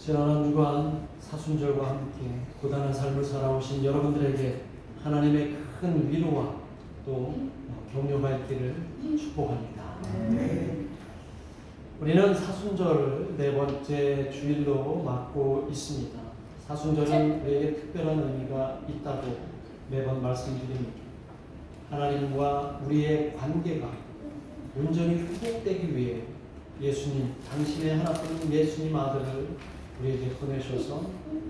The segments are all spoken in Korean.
지난 한 주간 사순절과 함께 고단한 삶을 살아오신 여러분들에게 하나님의 큰 위로와 또 격려가 있기를 축복합니다. 우리는 사순절을 네 번째 주일로 맞고 있습니다. 사순절은 우리에게 특별한 의미가 있다고 매번 말씀드립니다. 하나님과 우리의 관계가 온전히 회복되기 위해 예수님, 당신의 하나뿐인 예수님 아들을 우리에게 보내셔서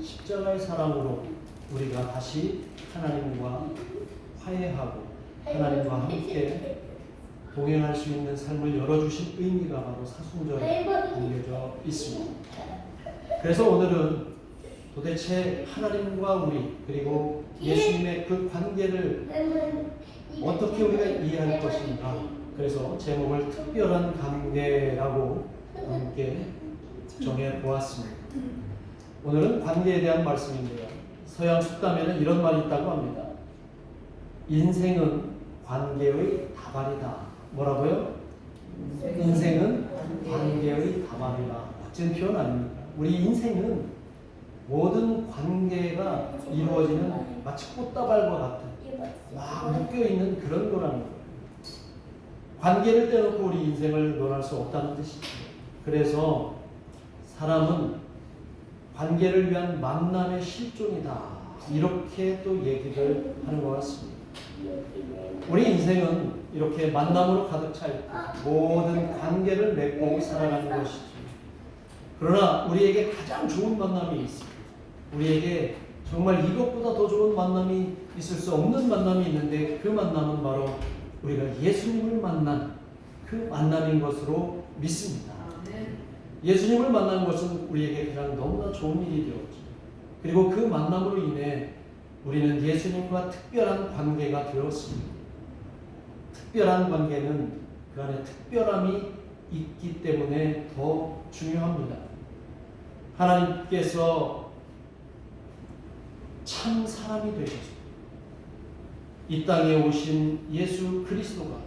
십자가의 사랑으로 우리가 다시 하나님과 화해하고 하나님과 함께 동행할 수 있는 삶을 열어주신 의미가 바로 사순절에 담겨져 있습니다. 그래서 오늘은 도대체 하나님과 우리 그리고 예수님의 그 관계를 어떻게 우리가 이해할 것인가, 그래서 제목을 특별한 관계라고 함께 정해보았습니다. 오늘은 관계에 대한 말씀인데요, 서양 속담에는 이런 말이 있다고 합니다. 인생은 관계의 다발이다. 뭐라고요? 인생은 관계의 다발이다. 멋진 표현 아닙니까? 우리 인생은 모든 관계가 이루어지는 마치 꽃다발과 같은 막 묶여있는 그런 거라는 거예요. 관계를 떼놓고 우리 인생을 논할 수 없다는 뜻이죠. 그래서 사람은 관계를 위한 만남의 실존이다, 이렇게 또 얘기를 하는 것 같습니다. 우리 인생은 이렇게 만남으로 가득 차 있고 모든 관계를 맺고 살아가는 것이죠. 그러나 우리에게 가장 좋은 만남이 있습니다. 우리에게 정말 이것보다 더 좋은 만남이 있을 수 없는 만남이 있는데, 그 만남은 바로 우리가 예수님을 만난 그 만남인 것으로 믿습니다. 예수님을 만난 것은 우리에게 그냥 너무나 좋은 일이 되었죠. 그리고 그 만남으로 인해 우리는 예수님과 특별한 관계가 되었습니다. 특별한 관계는 그 안에 특별함이 있기 때문에 더 중요합니다. 하나님께서 참 사람이 되셔서 이 땅에 오신 예수 그리스도가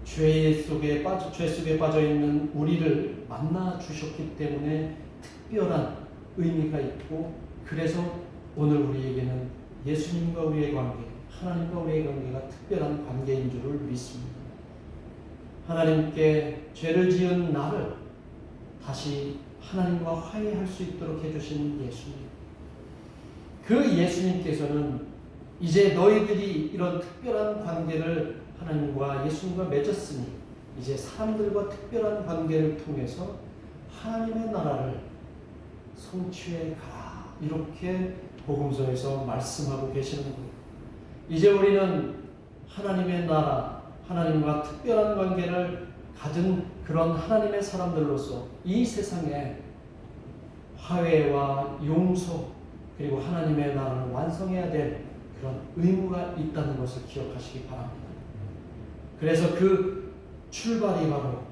죄 속에 빠져 있는 우리를 만나 주셨기 때문에 특별한 의미가 있고, 그래서 오늘 우리에게는 예수님과 우리의 관계, 하나님과 우리의 관계가 특별한 관계인 줄을 믿습니다. 하나님께 죄를 지은 나를 다시 하나님과 화해할 수 있도록 해주신 예수님, 그 예수님께서는 이제 너희들이 이런 특별한 관계를 하나님과 예수님과 맺었으니 이제 사람들과 특별한 관계를 통해서 하나님의 나라를 성취해 가라, 이렇게 복음서에서 말씀하고 계시는 거예요. 이제 우리는 하나님의 나라, 하나님과 특별한 관계를 가진 그런 하나님의 사람들로서 이 세상에 화해와 용서 그리고 하나님의 나라를 완성해야 될 그런 의무가 있다는 것을 기억하시기 바랍니다. 그래서 그 출발이 바로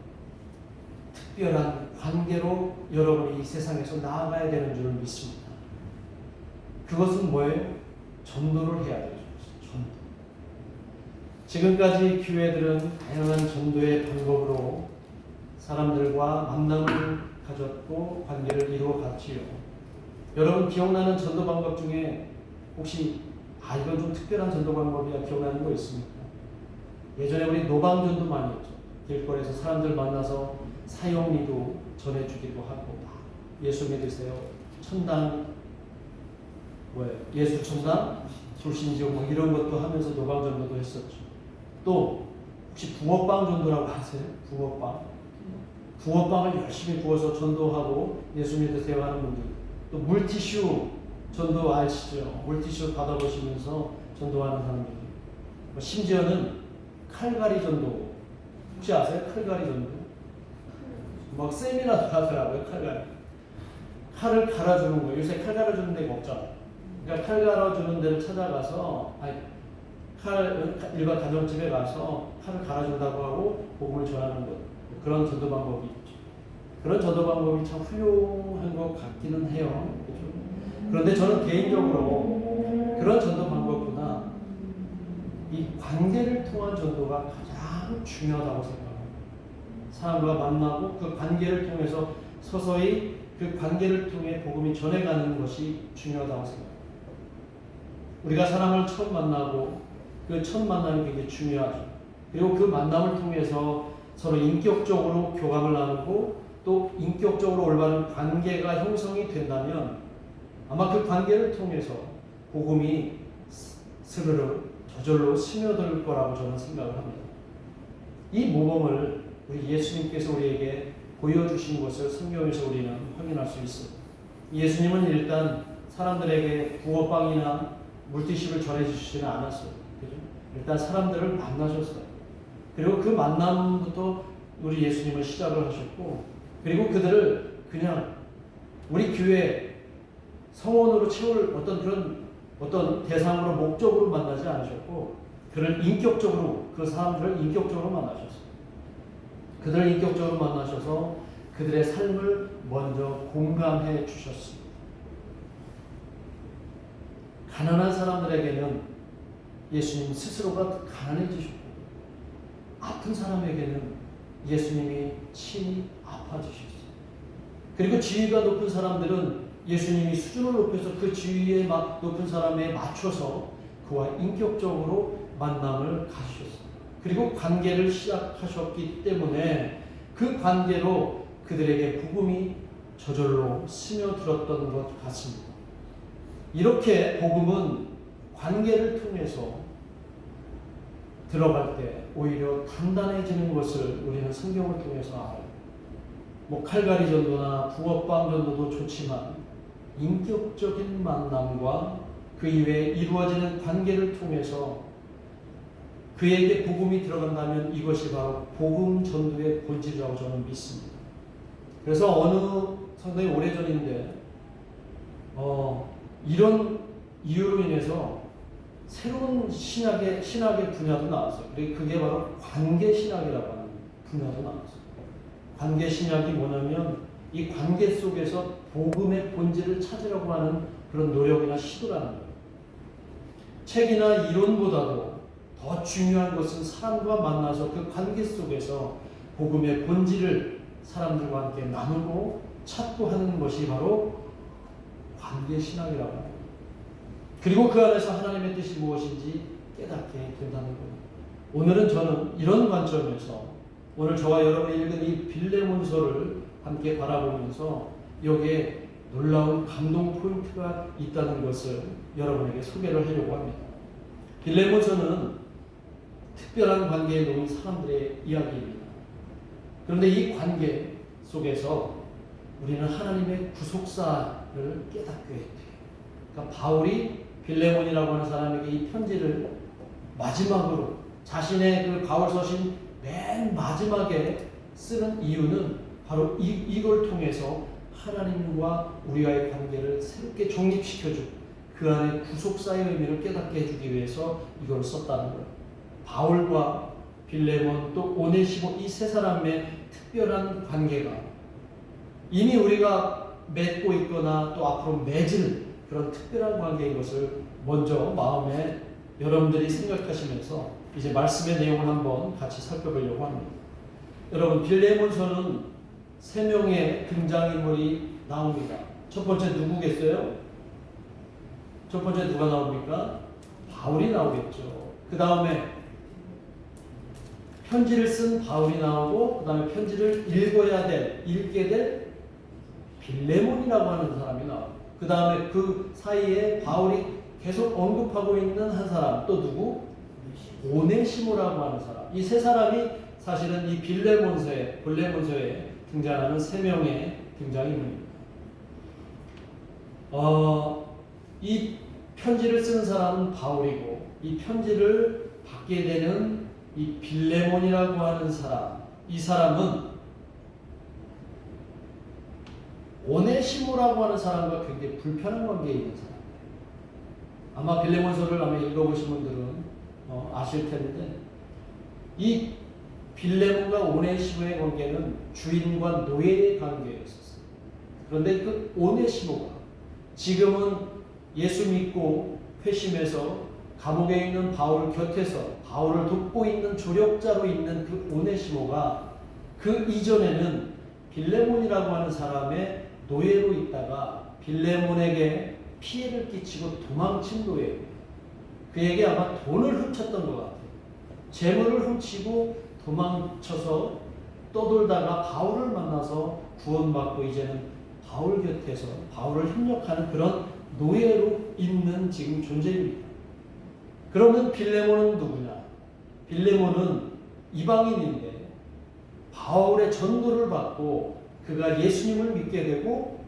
특별한 관계로 여러분이 이 세상에서 나아가야 되는 줄 믿습니다. 그것은 뭐예요? 전도를 해야 되죠. 전도. 지금까지 교회들은 다양한 전도의 방법으로 사람들과 만남을 가졌고 관계를 이루어갔지요. 여러분 기억나는 전도 방법 중에 혹시 이건 좀 특별한 전도 방법이야 기억나는 거 있습니까? 예전에 우리 노방전도 많이 했죠. 길거리에서 사람들 만나서 사형리도 전해주기도 하고, 예수 믿으세요, 천당 뭐예요? 예수 천당, 불신지옥 뭐 이런 것도 하면서 노방전도도 했었죠. 또 혹시 붕어빵 전도라고 아세요? 붕어빵을 열심히 구워서 전도하고 예수 믿으세요 하는 분들, 또 물티슈 전도 아시죠? 물티슈 받아보시면서 전도하는 사람들, 심지어는 칼갈이 전도 혹시 아세요? 칼갈이 전도 막 세미나도 하더라고요. 칼을 갈아주는 거예요. 요새 칼 갈아주는 데가 없잖아. 그러니까 칼 갈아주는 데를 찾아가서 일반 가정집에 가서 칼을 갈아준다고 하고 복음을 전하는 것, 그런 전도 방법이 있죠. 그런 전도 방법이 참 훌륭한 것 같기는 해요. 그렇죠? 그런데 저는 개인적으로 그런 전도 방법보다 이 관계를 통한 전도가 가장 중요하다고 생각합니다. 사람과 만나고 그 관계를 통해서 서서히 그 관계를 통해 복음이 전해가는 것이 중요하다고 생각합니다. 우리가 사람을 처음 만나고 그 첫 만남이 굉장히 중요하죠. 그리고 그 만남을 통해서 서로 인격적으로 교감을 나누고 또 인격적으로 올바른 관계가 형성이 된다면 아마 그 관계를 통해서 복음이 스르르 저절로 스며들 거라고 저는 생각을 합니다. 이 모범을 우리 예수님께서 우리에게 보여주신 것을 성경에서 우리는 확인할 수 있습니다. 예수님은 일단 사람들에게 붕어빵이나 물티슈를 전해주시지는 않았어요. 그죠? 일단 사람들을 만나셨어요. 그리고 그 만남부터 우리 예수님은 시작을 하셨고, 그리고 그들을 그냥 우리 교회 성원으로 채울 어떤 대상으로 목적으로 만나지 않으셨고, 그를 인격적으로, 그 사람들을 인격적으로 만나셨어요. 그들을 인격적으로 만나셔서 그들의 삶을 먼저 공감해 주셨습니다. 가난한 사람들에게는 예수님 스스로가 가난해지셨고, 아픈 사람에게는 예수님이 친히 아파주셨어요. 그리고 지위가 높은 사람들은 예수님이 수준을 높여서 그 지위에 높은 사람에 맞춰서 그와 인격적으로 만남을 가지셨어요. 그리고 관계를 시작하셨기 때문에 그 관계로 그들에게 복음이 저절로 스며들었던 것 같습니다. 이렇게 복음은 관계를 통해서 들어갈 때 오히려 단단해지는 것을 우리는 성경을 통해서 알아요. 칼가리 전도나 붕어빵 전도도 좋지만 인격적인 만남과 그 이외에 이루어지는 관계를 통해서 그에게 복음이 들어간다면 이것이 바로 복음 전도의 본질이라고 저는 믿습니다. 그래서 어느 상당히 오래전인데 이런 이유로 인해서 새로운 신학의 분야도 나왔어요. 그게 바로 관계신학이라고 하는 분야도 나왔어요. 관계신학이 뭐냐면 이 관계 속에서 복음의 본질을 찾으려고 하는 그런 노력이나 시도라는 거예요. 책이나 이론보다도 더 중요한 것은 사람과 만나서 그 관계 속에서 복음의 본질을 사람들과 함께 나누고 찾고 하는 것이 바로 관계신학이라고 합니다. 그리고 그 안에서 하나님의 뜻이 무엇인지 깨닫게 된다는 거예요. 오늘은 저는 이런 관점에서 오늘 저와 여러분이 읽은 이 빌레몬서를 함께 바라보면서 여기에 놀라운 감동 포인트가 있다는 것을 여러분에게 소개를 하려고 합니다. 빌레몬서는 특별한 관계에 놓인 사람들의 이야기입니다. 그런데 이 관계 속에서 우리는 하나님의 구속사를 깨닫게 돼요. 그러니까 바울이 빌레몬이라고 하는 사람에게 이 편지를 마지막으로 자신의 그 바울 서신 맨 마지막에 쓰는 이유는 바로 이걸 통해서 하나님과 우리와의 관계를 새롭게 정립시켜주고 그 안에 구속사의 의미를 깨닫게 해주기 위해서 이걸 썼다는 거예요. 바울과 빌레몬 또 오네시모 이 세 사람의 특별한 관계가 이미 우리가 맺고 있거나 또 앞으로 맺을 그런 특별한 관계인 것을 먼저 마음에 여러분들이 생각하시면서 이제 말씀의 내용을 한번 같이 살펴보려고 합니다. 여러분, 빌레몬서는 3명의 등장인물이 나옵니다. 첫 번째 누구겠어요? 첫 번째 누가 나옵니까? 바울이 나오겠죠. 그 다음에 편지를 쓴 바울이 나오고 그 다음에 편지를 읽게 될 빌레몬이라고 하는 사람이 나옵니다. 그 다음에 그 사이에 바울이 계속 언급하고 있는 한 사람 또 누구? 오네시모라고 하는 사람. 이 세 사람이 사실은 이 빌레몬서에 등장하는 3명의 등장인물입니다. 이 편지를 쓰는 사람은 바울이고 이 편지를 받게 되는 이 빌레몬이라고 하는 사람, 이 사람은 오네시모라고 하는 사람과 굉장히 불편한 관계에 있는 사람이에요. 아마 빌레몬서를 아마 읽어보신 분들은 아실 텐데 이 빌레몬과 오네시모의 관계는 주인과 노예의 관계였었어요. 그런데 그 오네시모가 지금은 예수 믿고 회심해서 감옥에 있는 바울 곁에서 바울을 돕고 있는 조력자로 있는 그 오네시모가 그 이전에는 빌레몬이라고 하는 사람의 노예로 있다가 빌레몬에게 피해를 끼치고 도망친 노예예요. 그에게 아마 돈을 훔쳤던 것 같아요. 재물을 훔치고 도망쳐서 떠돌다가 바울을 만나서 구원받고 이제는 바울 곁에서 바울을 협력하는 그런 노예로 있는 지금 존재입니다. 그러면 빌레몬은 누구냐? 빌레몬은 이방인인데 바울의 전도를 받고 그가 예수님을 믿게 되고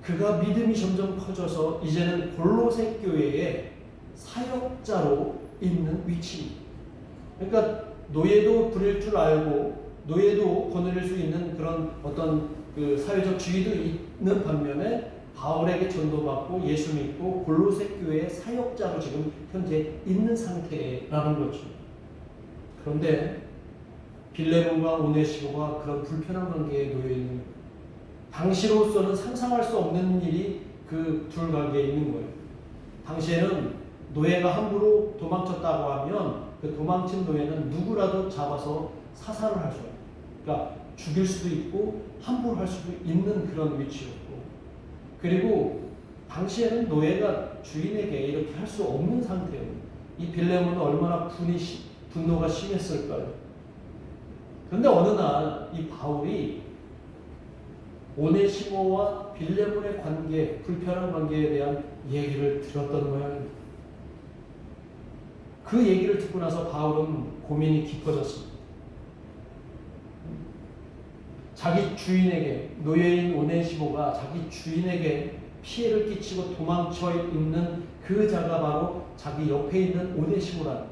그가 믿음이 점점 커져서 이제는 골로새 교회의 사역자로 있는 위치입니다. 그러니까 노예도 부릴 줄 알고 노예도 거느릴 수 있는 그런 어떤 그 사회적 지위도 있는 반면에 바울에게 전도받고 예수 믿고 골로새 교회의 사역자로 지금 현재 있는 상태라는 거죠. 그런데 빌레몬과 오네시모가 그런 불편한 관계에 놓여 있는 거예요. 당시로서는 상상할 수 없는 일이 그 둘 관계에 있는 거예요. 당시에는 노예가 함부로 도망쳤다고 하면 그 도망친 노예는 누구라도 잡아서 사살을 할 수 있어요. 그러니까 죽일 수도 있고 함부로 할 수도 있는 그런 위치였고, 그리고 당시에는 노예가 주인에게 이렇게 할 수 없는 상태예요. 이 빌레몬은 얼마나 분노가 심했을까요? 그런데 어느 날 이 바울이 오네시모와 빌레몬의 관계, 불편한 관계에 대한 얘기를 들었던 모양입니다. 그 얘기를 듣고 나서 바울은 고민이 깊어졌습니다. 자기 주인에게, 노예인 오네시모가 자기 주인에게 피해를 끼치고 도망쳐 있는 그 자가 바로 자기 옆에 있는 오네시모라는,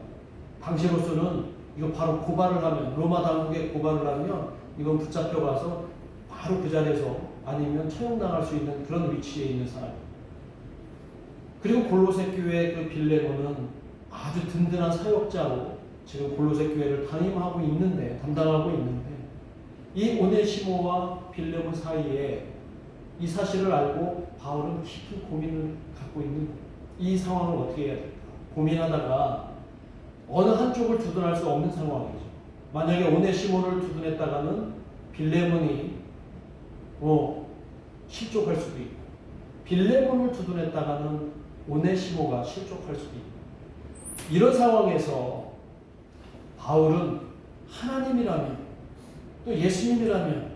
당시로서는 이거 바로 고발을 하면, 로마 당국에 고발을 하면 이건 붙잡혀가서 바로 그 자리에서 아니면 처형당할 수 있는 그런 위치에 있는 사람이에요. 그리고 골로새 교회의 그 빌레몬은 아주 든든한 사역자로 지금 골로새 교회를 담당하고 있는데 이 오네시모와 빌레몬 사이에 이 사실을 알고 바울은 깊은 고민을 갖고 있는 거예요. 이 상황을 어떻게 해야 될까 고민하다가 어느 한쪽을 두둔할 수 없는 상황이죠. 만약에 오네시모를 두둔했다가는 빌레몬이 실족할 수도 있고, 빌레몬을 두둔했다가는 오네시모가 실족할 수도 있고, 이런 상황에서 바울은 하나님이라면 또 예수님이라면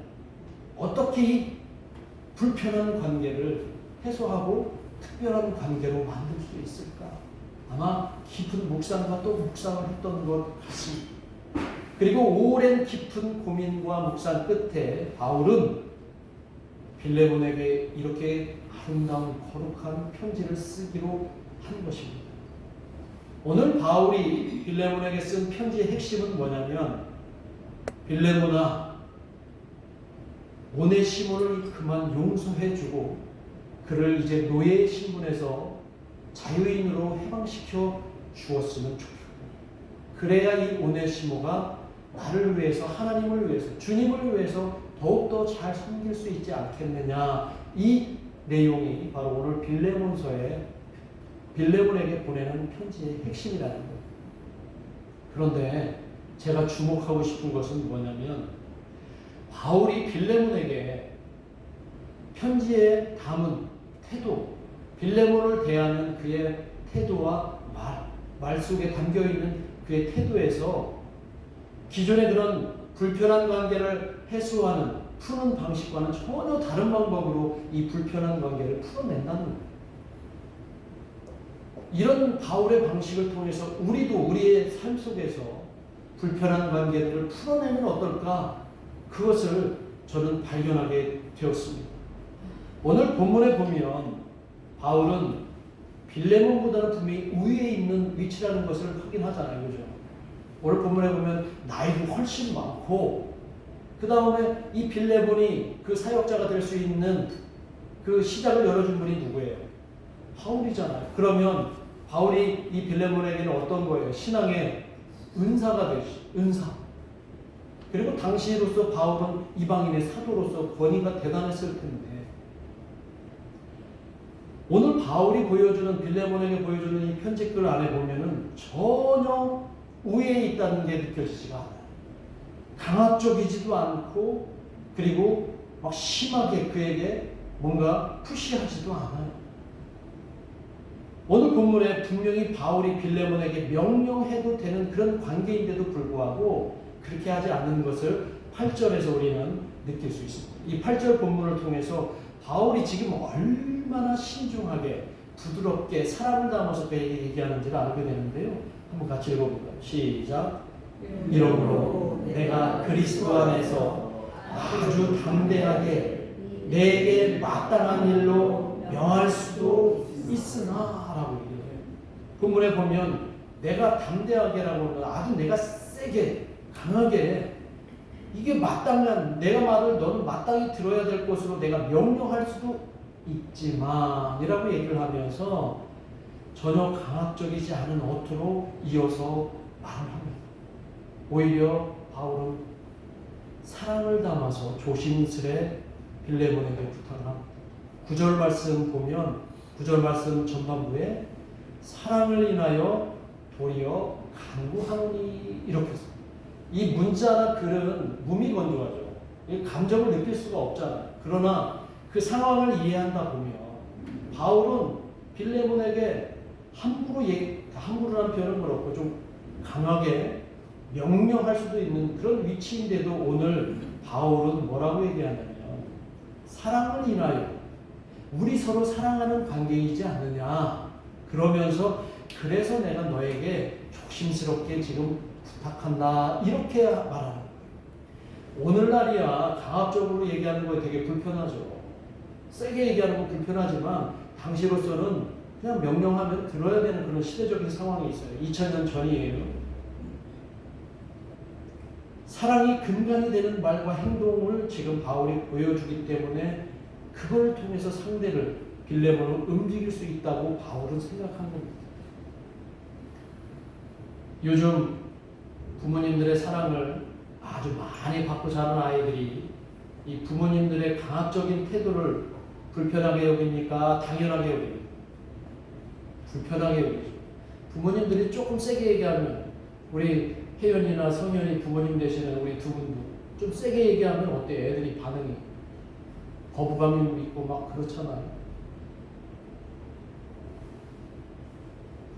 어떻게 이 불편한 관계를 해소하고 특별한 관계로 만들 수 있을까? 아마 깊은 묵상과 또 묵상을 했던 것 같습니다. 그리고 오랜 깊은 고민과 묵상 끝에 바울은 빌레몬에게 이렇게 아름다운 거룩한 편지를 쓰기로 한 것입니다. 오늘 바울이 빌레몬에게 쓴 편지의 핵심은 뭐냐면, 빌레몬아, 오네시모를 그만 용서해주고 그를 이제 노예의 신분에서 자유인으로 해방시켜 주었으면 좋겠다. 그래야 이 오네시모가 나를 위해서, 하나님을 위해서, 주님을 위해서 더욱더 잘 섬길 수 있지 않겠느냐. 이 내용이 바로 오늘 빌레몬서에 빌레몬에게 보내는 편지의 핵심이라는 거예요. 그런데 제가 주목하고 싶은 것은 뭐냐면, 바울이 빌레몬에게 편지에 담은 태도, 빌레몬을 대하는 그의 태도와 말 속에 담겨있는 그의 태도에서 기존의 그런 불편한 관계를 해소하는, 푸는 방식과는 전혀 다른 방법으로 이 불편한 관계를 풀어낸다는 거예요. 이런 바울의 방식을 통해서 우리도 우리의 삶 속에서 불편한 관계들을 풀어내면 어떨까? 그것을 저는 발견하게 되었습니다. 오늘 본문에 보면 바울은 빌레몬보다는 분명히 우위에 있는 위치라는 것을 확인하잖아요. 그죠? 오늘 본문에 보면 나이도 훨씬 많고, 그 다음에 이 빌레몬이 그 사역자가 될 수 있는 그 시작을 열어준 분이 누구예요? 바울이잖아요. 그러면 바울이 이 빌레몬에게는 어떤 거예요? 신앙의 은사가 되시, 은사. 그리고 당시로서 바울은 이방인의 사도로서 권위가 대단했을 텐데, 오늘 바울이 보여주는, 빌레몬에게 보여주는 이 편지글 안에 보면은 전혀 우위에 있다는 게 느껴지지가 않아요. 강압적이지도 않고, 그리고 막 심하게 그에게 뭔가 푸시하지도 않아요. 오늘 본문에 분명히 바울이 빌레몬에게 명령해도 되는 그런 관계인데도 불구하고 그렇게 하지 않는 것을 8절에서 우리는 느낄 수 있습니다. 이 8절 본문을 통해서 바울이 지금 얼마나 신중하게 부드럽게 사랑을 담아서 얘기하는지를 알게 되는데요. 한번 같이 읽어볼까요? 시작. 이러므로 내가 그리스도 안에서 아주 담대하게 내게 마땅한 일로 명할 수도 있으나 라고 얘기해요. 본문에 보면 내가 담대하게라고 하는 건 아주 내가 세게 강하게 이게 마땅한 내가 말을 너는 마땅히 들어야 될 것으로 내가 명령할 수도 있지만 이라고 얘기를 하면서 전혀 강압적이지 않은 어투로 이어서 말을 합니다. 오히려 바울은 사랑을 담아서 조심스레 빌레몬에게 부탁을 합니다. 9절 말씀 보면 9절 말씀 전반부에 사랑을 인하여 도리어 간구하노니 이렇게 씁니다. 이 문자나 글은 무미건조하죠. 감정을 느낄 수가 없잖아요. 그러나 그 상황을 이해한다 보면 바울은 빌레몬에게 함부로라는 표현은 그렇고 좀 강하게 명령할 수도 있는 그런 위치인데도 오늘 바울은 뭐라고 얘기하냐면 사랑을 인하여 우리 서로 사랑하는 관계이지 않느냐 그러면서 그래서 내가 너에게 조심스럽게 지금 부탁한다 이렇게 말하는 거예요. 오늘날이야 강압적으로 얘기하는 거 되게 불편하죠. 세게 얘기하는 거 불편하지만 당시로서는 그냥 명령하면 들어야 되는 그런 시대적인 상황이 있어요. 2000년 전이에요. 사랑이 근간이 되는 말과 행동을 지금 바울이 보여주기 때문에 그걸 통해서 상대를 빌레몬을 움직일 수 있다고 바울은 생각한 겁니다. 요즘 부모님들의 사랑을 아주 많이 받고 자란 아이들이 이 부모님들의 강압적인 태도를 불편하게 여깁니까? 당연하게 여깁니까? 불편하게 여기죠. 부모님들이 조금 세게 얘기하면 우리 혜연이나 성현이 부모님 되시는 우리 두 분도 좀 세게 얘기하면 어때요? 애들이 반응이 거부감이 있고 막 그렇잖아요.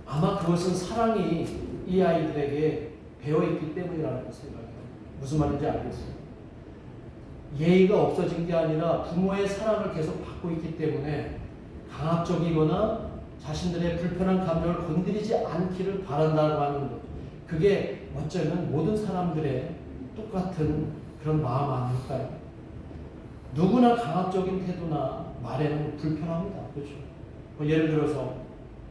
아마 그것은 사랑이 이 아이들에게 배어있기 때문이라는 생각이에요. 무슨 말인지 알겠어요? 예의가 없어진 게 아니라 부모의 사랑을 계속 받고 있기 때문에 강압적이거나 자신들의 불편한 감정을 건드리지 않기를 바란다고 하는 것. 그게 어쩌면 모든 사람들의 똑같은 그런 마음 아닐까요? 누구나 강압적인 태도나 말에는 불편합니다. 그렇죠? 뭐 예를 들어서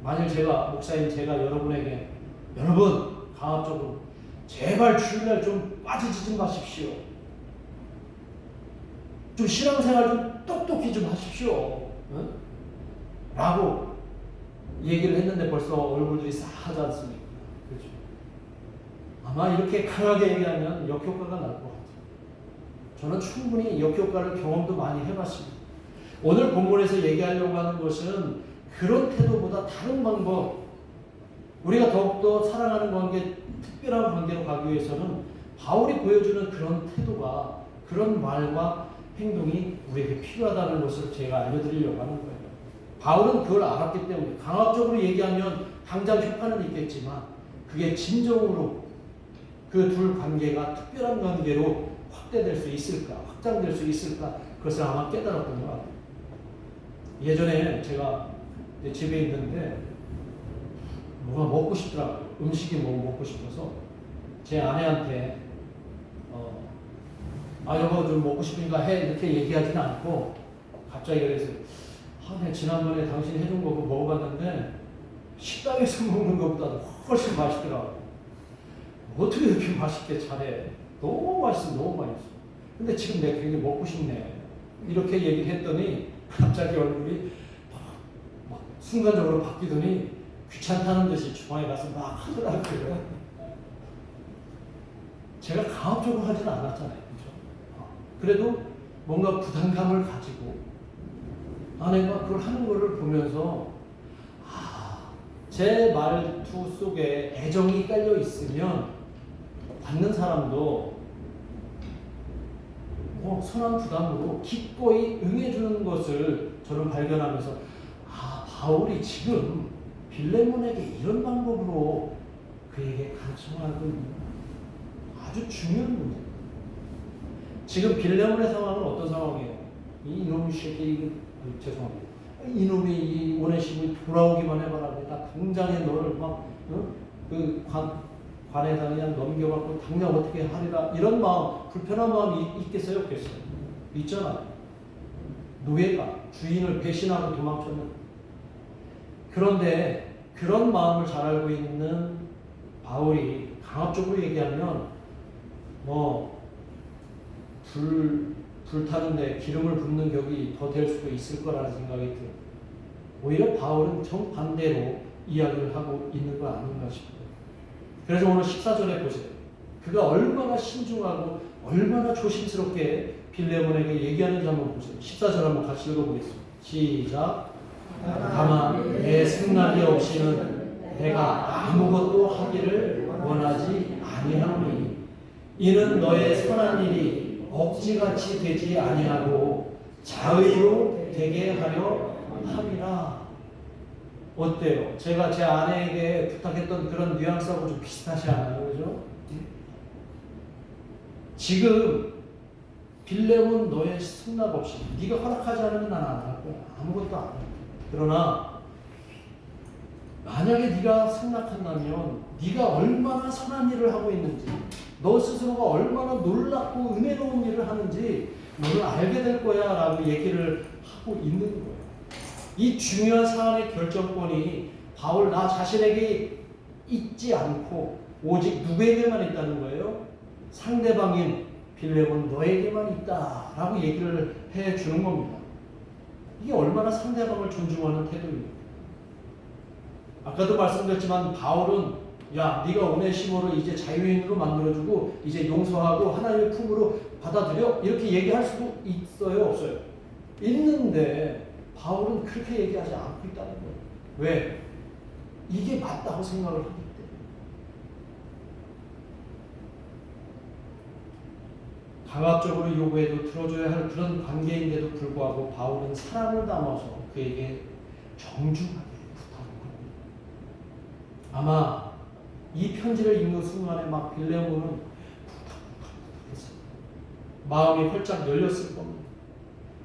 만일 제가 목사인 제가 여러분에게 여러분 강압적으로 제발 주일날 좀 빠지지 좀 마십시오. 좀 신앙생활 좀 똑똑히 좀 하십시오. 응? 라고 얘기를 했는데 벌써 얼굴들이 싸하지 않습니까? 그렇죠? 아마 이렇게 강하게 얘기하면 역효과가 날 것 같아요. 저는 충분히 역효과를 경험도 많이 해봤습니다. 오늘 본문에서 얘기하려고 하는 것은 그런 태도보다 다른 방법, 우리가 더욱더 사랑하는 관계, 특별한 관계로 가기 위해서는 바울이 보여주는 그런 태도가, 그런 말과 행동이 우리에게 필요하다는 것을 제가 알려드리려고 하는 거예요. 바울은 그걸 알았기 때문에 강압적으로 얘기하면 당장 효과는 있겠지만 그게 진정으로 그 둘 관계가 특별한 관계로 확대될 수 있을까, 확장될 수 있을까, 그것을 아마 깨달았던 것 같아요. 예전에 제가 집에 있는데 뭐가 먹고 싶더라고요. 음식이 뭐 먹고 싶어서 제 아내한테 여보 좀 먹고 싶으니까 해 이렇게 얘기하지는 않고 갑자기 그래서 내가 지난번에 당신이 해준 거 먹어봤는데 식당에서 먹는 것보다 훨씬 맛있더라고. 어떻게 이렇게 맛있게 잘해? 너무 맛있어, 너무 맛있어. 근데 지금 내가 굉장히 먹고 싶네. 이렇게 얘기를 했더니 갑자기 얼굴이 막 순간적으로 바뀌더니 귀찮다는 듯이 주방에 가서 막 하더라고요. 제가 강압적으로 하지는 않았잖아요. 그렇죠? 그래도 뭔가 부담감을 가지고 아내가 그걸 하는 거를 보면서 제 말투 속에 애정이 깔려 있으면 받는 사람도 선한 부담으로 기꺼이 응해주는 것을 저는 발견하면서 바울이 지금 빌레몬에게 이런 방법으로 그에게 간청하고 있는 아주 중요한 문제입니다. 지금 빌레몬의 상황은 어떤 상황이에요? 이놈의 새끼, 죄송합니다. 이놈이 이 오네시몬이 돌아오기만 해봐라. 나 당장에 너를 그 관에다 그냥 넘겨갖고 당장 어떻게 하리라. 이런 마음, 불편한 마음이 있겠어요? 없겠어요? 있잖아요. 노예가 주인을 배신하고 도망쳤는. 그런데 그런 마음을 잘 알고 있는 바울이 강압적으로 얘기하면 불 타는데 기름을 붓는 격이 더 될 수도 있을 거라는 생각이 들어요. 오히려 바울은 정반대로 이야기를 하고 있는 거 아닌가 싶어요. 그래서 오늘 14절에 보세요. 그가 얼마나 신중하고 얼마나 조심스럽게 빌레몬에게 얘기하는지 한번 보세요. 14절 한번 같이 읽어보겠습니다. 시작. 다만 내 승낙이 없이는 내가 아무것도 하기를 원하지 아니하노니 이는 너의 선한 일이 억지같이 되지 아니하고 자의로 되게 하려 함이라. 어때요? 제가 제 아내에게 부탁했던 그런 뉘앙스하고 좀 비슷하지 않아요? 그죠? 지금 빌레몬 너의 승낙 없이 네가 허락하지 않으면 난 안 할 거야. 아무것도 안 해. 그러나 만약에 네가 승낙한다면 네가 얼마나 선한 일을 하고 있는지 너 스스로가 얼마나 놀랍고 은혜로운 일을 하는지 너는 알게 될 거야 라고 얘기를 하고 있는 거예요. 이 중요한 사안의 결정권이 바울 나 자신에게 있지 않고 오직 누구에게만 있다는 거예요? 상대방인 빌레몬 너에게만 있다 라고 얘기를 해주는 겁니다. 이게 얼마나 상대방을 존중하는 태도입니까? 아까도 말씀드렸지만 바울은 야 네가 오네시모를 이제 자유인으로 만들어주고 이제 용서하고 하나님의 품으로 받아들여 이렇게 얘기할 수도 있어요? 없어요? 있는데 바울은 그렇게 얘기하지 않고 있다는 거예요. 왜? 이게 맞다고 생각을 하기 때문에. 강압적으로 요구해도 들어줘야 할 그런 관계인데도 불구하고 바울은 사랑을 담아서 그에게 정중하게 부탁을 합니다. 아마 이 편지를 읽는 순간에 막 빌레몬은 부탁했어요. 마음이 활짝 열렸을 겁니다.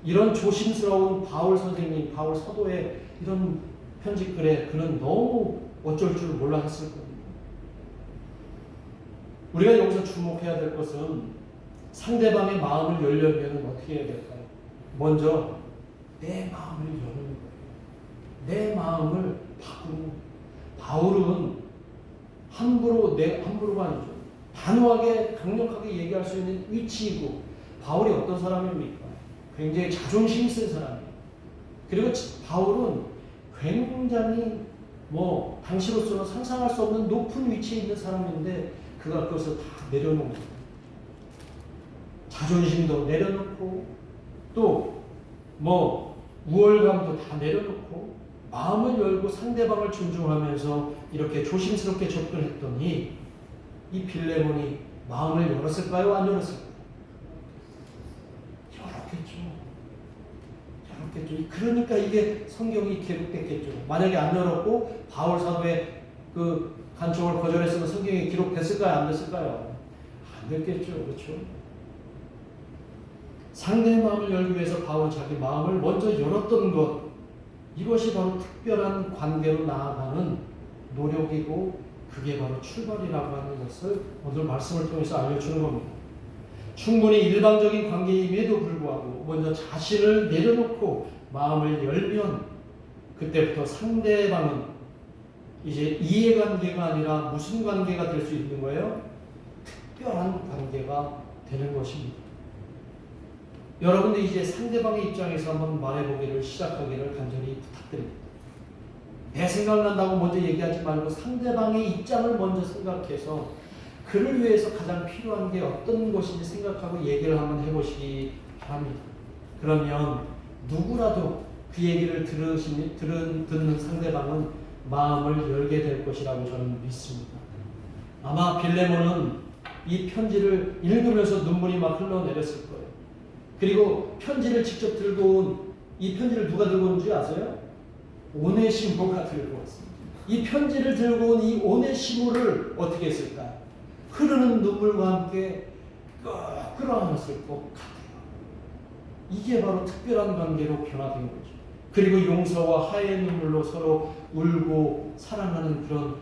이런 조심스러운 바울 선생님, 바울 사도의 이런 편지글에 그는 너무 어쩔 줄 몰라 했을 겁니다. 우리가 여기서 주목해야 될 것은 상대방의 마음을 열려면 어떻게 해야 될까요? 먼저 내 마음을 여는 거예요. 내 마음을 바꾸는 거예요. 바울은 함부로가 아니죠. 단호하게 강력하게 얘기할 수 있는 위치이고 바울이 어떤 사람입니까? 굉장히 자존심이 센 사람이에요. 그리고 바울은 굉장히 당시로서는 상상할 수 없는 높은 위치에 있는 사람인데 그가 그것을 다 내려놓은 거예요. 자존심도 내려놓고 또 우월감도 다 내려놓고 마음을 열고 상대방을 존중하면서 이렇게 조심스럽게 접근했더니 이 빌레몬이 마음을 열었을까요? 안 열었을까요? 열었겠죠. 그러니까 이게 성경이 기록됐겠죠. 만약에 안 열었고 바울 사도의 그 간청을 거절했으면 성경에 기록됐을까요? 안 됐을까요? 안 됐겠죠. 그렇죠? 상대의 마음을 열기 위해서 바울은 자기 마음을 먼저 열었던 것, 이것이 바로 특별한 관계로 나아가는 노력이고 그게 바로 출발이라고 하는 것을 오늘 말씀을 통해서 알려주는 겁니다. 충분히 일방적인 관계임에도 불구하고 먼저 자신을 내려놓고 마음을 열면 그때부터 상대방은 이제 이해관계가 아니라 무슨 관계가 될 수 있는 거예요? 특별한 관계가 되는 것입니다. 여러분들 이제 상대방의 입장에서 한번 말해보기를 시작하기를 간절히 부탁드립니다. 내 생각난다고 먼저 얘기하지 말고 상대방의 입장을 먼저 생각해서 그를 위해서 가장 필요한 게 어떤 것인지 생각하고 얘기를 한번 해보시기 바랍니다. 그러면 누구라도 그 얘기를 듣는 상대방은 마음을 열게 될 것이라고 저는 믿습니다. 아마 빌레몬은 이 편지를 읽으면서 눈물이 막 흘러내렸을 거예요. 그리고 편지를 직접 들고 온 이 편지를 누가 들고 온지 아세요? 오네시모가 들고 왔습니다. 이 편지를 들고 온 이 오네시모를 어떻게 했을까요? 흐르는 눈물과 함께 끌어안았을 것 같아요. 이게 바로 특별한 관계로 변화된 거죠. 그리고 용서와 화해의 눈물로 서로 울고 사랑하는 그런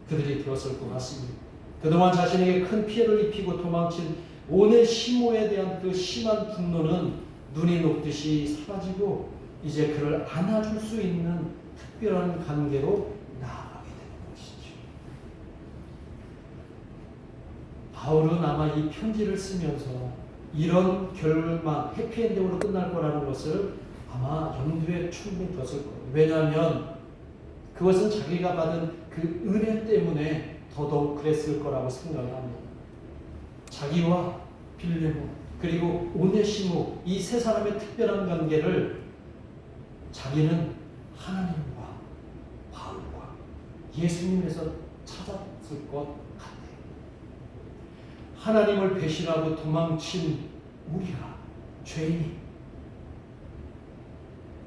그들이 되었을 것 같습니다. 그동안 자신에게 큰 피해를 입히고 도망친 오네시모에 대한 그 심한 분노는 눈이 녹듯이 사라지고 이제 그를 안아줄 수 있는 특별한 관계로 나아가게 되는 것이죠. 바울은 아마 이 편지를 쓰면서 이런 결말, 해피엔딩으로 끝날 거라는 것을 아마 염두에 충분히 뒀을 거예요. 왜냐하면 그것은 자기가 받은 그 은혜 때문에 더더욱 그랬을 거라고 생각을 합니다. 자기와 빌레몬 그리고 오네시모 이 세 사람의 특별한 관계를 자기는 하나님과 바울과 예수님에서 찾았을 것 같아요. 하나님을 배신하고 도망친 우리가 죄인이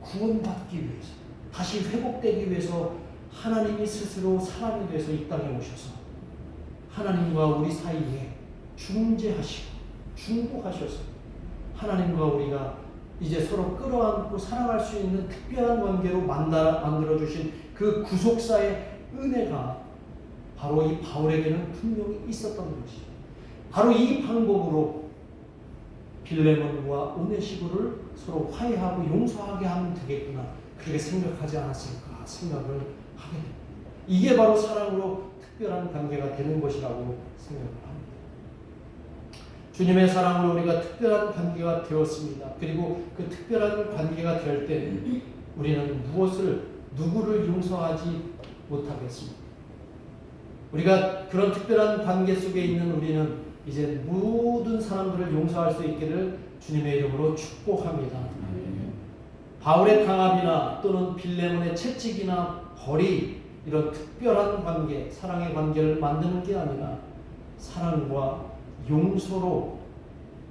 구원받기 위해서 다시 회복되기 위해서 하나님이 스스로 사람이 돼서 이 땅에 오셔서 하나님과 우리 사이에 중재하시고 중보하셔서 하나님과 우리가 이제 서로 끌어안고 사랑할 수 있는 특별한 관계로 만들어주신 그 구속사의 은혜가 바로 이 바울에게는 분명히 있었던 것이죠. 바로 이 방법으로 빌레몬과 오네시모를 서로 화해하고 용서하게 하면 되겠구나 그렇게 생각하지 않았을까 생각을 하게 됩니다. 이게 바로 사랑으로 특별한 관계가 되는 것이라고 생각을 합니다. 주님의 사랑으로 우리가 특별한 관계가 되었습니다. 그리고 그 특별한 관계가 될 때 우리는 누구를 용서하지 못하겠습니다. 우리가 그런 특별한 관계 속에 있는 우리는 이제 모든 사람들을 용서할 수 있기를 주님의 이름으로 축복합니다. 바울의 강압이나 또는 빌레몬의 채찍이나 벌이 이런 특별한 관계, 사랑의 관계를 만드는 게 아니라 사랑과 용서로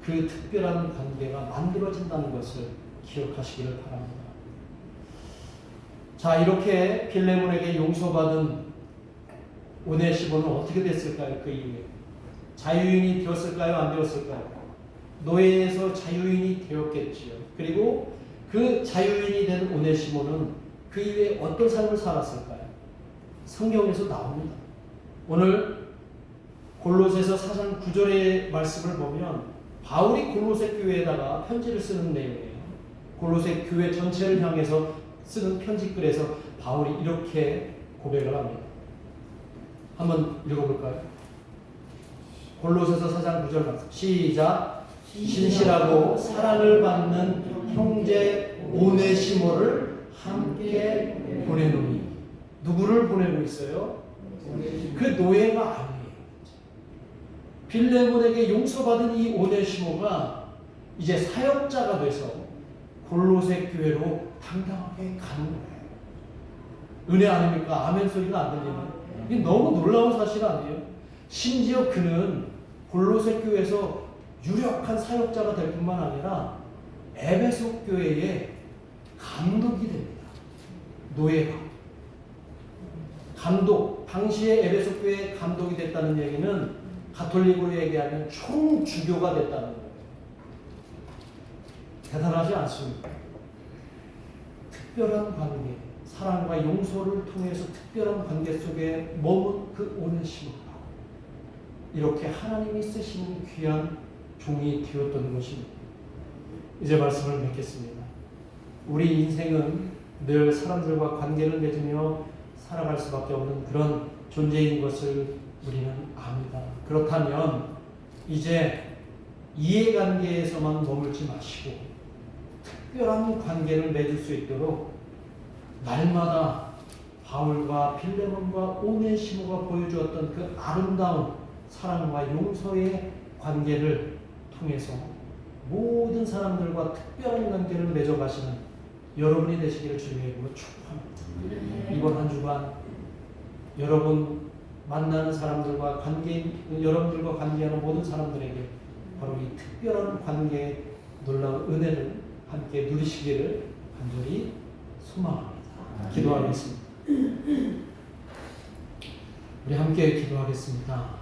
그 특별한 관계가 만들어진다는 것을 기억하시기를 바랍니다. 자, 이렇게 빌레몬에게 용서받은 오네시모는 어떻게 됐을까요? 그 이후에 자유인이 되었을까요? 안 되었을까요? 노예에서 자유인이 되었겠지요. 그리고 그 자유인이 된 오네시모는 그 이후에 어떤 삶을 살았을까요? 성경에서 나옵니다. 오늘 골로새서 4장 9절의 말씀을 보면 바울이 골로새 교회에다가 편지를 쓰는 내용이에요. 골로새 교회 전체를 향해서 쓰는 편지글에서 바울이 이렇게 고백을 합니다. 한번 읽어볼까요? 골로새서 4장 9절 말씀 시작. 신실하고 사랑을 받는 형제 오네시모를 함께 보내노니. 누구를 보내고 있어요? 그 노예가 아니에요. 빌레몬에게 용서받은 이 오네시모가 이제 사역자가 돼서 골로새 교회로 당당하게 가는 거예요. 은혜 아닙니까? 아멘 소리가 안 들리는. 이게 너무 놀라운 사실 아니에요? 심지어 그는 골로새 교회에서 유력한 사역자가 될 뿐만 아니라 에베소 교회의 감독이 됩니다. 노예가. 감독. 당시에 에베소 교회의 감독이 됐다는 얘기는 가톨릭으로 얘기하면 총주교가 됐다는 거예요. 대단하지 않습니까? 특별한 관계, 사랑과 용서를 통해서 특별한 관계 속에 머문 그 오네시모가 이렇게 하나님이 쓰시는 귀한 종이 되었던 것입니다. 이제 말씀을 맺겠습니다. 우리 인생은 늘 사람들과 관계를 맺으며 살아갈 수밖에 없는 그런 존재인 것을 우리는 압니다. 그렇다면 이제 이해관계에서만 머물지 마시고 특별한 관계를 맺을 수 있도록 날마다 바울과 빌레몬과 오네시모가 보여주었던 그 아름다운 사랑과 용서의 관계를 통해서 모든 사람들과 특별한 관계를 맺어가시는 여러분이 되시기를 주님의 이름으로 축복합니다. 이번 한 주간 여러분 만나는 사람들과 여러분들과 관계하는 모든 사람들에게 바로 이 특별한 관계의 놀라운 은혜를 함께 누리시기를 간절히 소망합니다. 기도하겠습니다. 우리 함께 기도하겠습니다.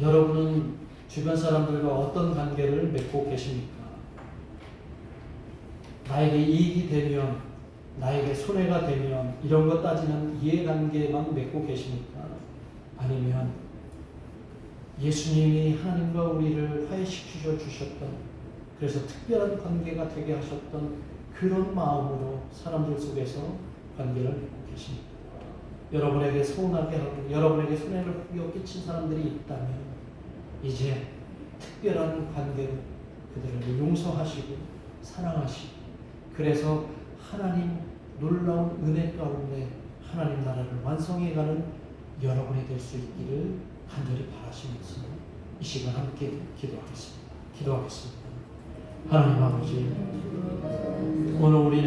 여러분은 주변 사람들과 어떤 관계를 맺고 계십니까? 나에게 이익이 되면, 나에게 손해가 되면 이런 것 따지는 이해관계만 맺고 계십니까? 아니면 예수님이 하나님과 우리를 화해시켜 주셨던, 그래서 특별한 관계가 되게 하셨던 그런 마음으로 사람들 속에서 관계를 맺고 계십니까? 여러분에게 서운하게 하고 여러분에게 손해를 끼친 사람들이 있다면 이제 특별한 관계로 그들을 용서하시고 사랑하시고, 그래서 하나님 놀라운 은혜 가운데 하나님 나라를 완성해가는 여러분이 될 수 있기를 간절히 바라시면서 이 시간 함께 기도하겠습니다. 하나님 아버지, 오늘 우리는